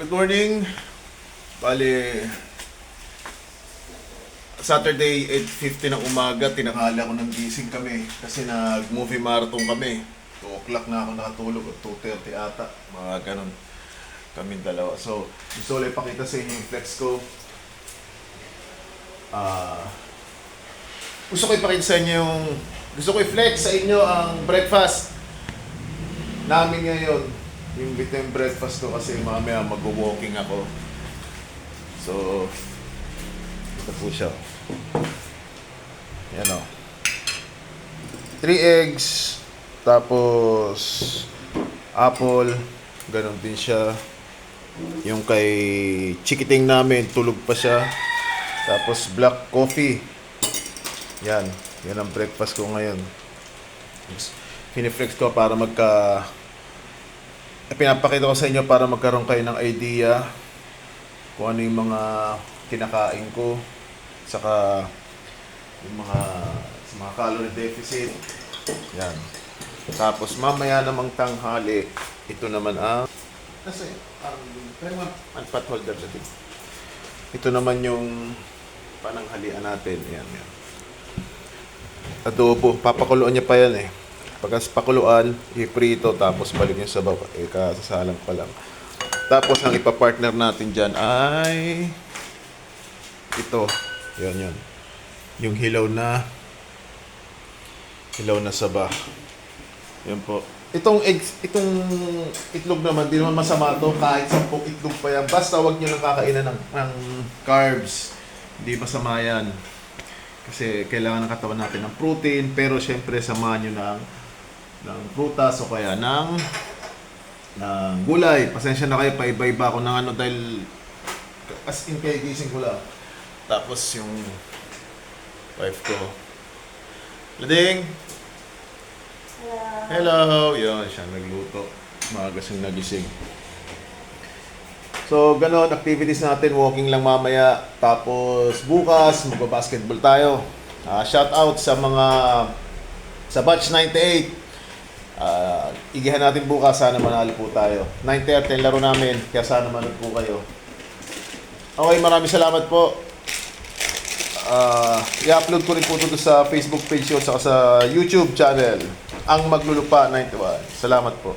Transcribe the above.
Good morning. Bali, Saturday 8:50 ng umaga, tinakala ko ng gising kami kasi nag-movie marathon kami. 2 o'clock na ako nakatulog at 2:30 ata, mga ganun kaming dalawa. So, gusto ko lang ipakita sa inyo yung flex ko. Gusto ko ipakita sa inyo gusto ko i-flex sa inyo ang breakfast namin ngayon. Yung bitin breakfast ko kasi mamaya mag-walking ako. So, ito po siya. Yan o. 3 eggs. Tapos, apple. Ganon din siya. Yung kay chikiting namin, tulog pa siya. Tapos, black coffee. Yan. Yan ang breakfast ko ngayon. Piniflex ko para pinapakita ko sa inyo para magkaroon kayo ng idea kung ano yung mga kinakain ko, saka yung mga calorie deficit. Yan. Tapos mamaya namang tanghali, ito naman ang pot holder natin. Ito naman yung pananghalian natin. Yan. Adobo, papakuluan niya pa yan eh. Pagkas pakuluan, iprito, tapos balik niya sa baba. Kasasalang pa lang. Tapos ang ipapartner natin dyan ay ito. Yan. Yung hilaw na saba. Yan po. Itong itlog naman, di naman masama to. Kahit 10 itlog pa yan. Basta wag niyo lang kakainan ng carbs. Hindi masama yan. Kasi kailangan ng katawan natin ng protein. Pero syempre, samahan nyo ng prutas o kaya ng gulay. Pasensya na kayo, paiba-iba ako ng ano dahil as in kaya gising ko lang. Tapos yung wife ko, Lading! Hello! Yun, siya nagluto. Maaga siyang nagising. So, ganon, activities natin, walking lang mamaya. Tapos bukas, magbabasketball tayo. Shout out sa sa batch 98. Igihan natin bukas, sana manalo po tayo. 9:30 ang laro namin, kaya sana manood po kayo. Okay, maraming salamat po. I-upload ko rin po ito sa Facebook page at sa YouTube channel, Ang Maglulupa 91. Salamat po.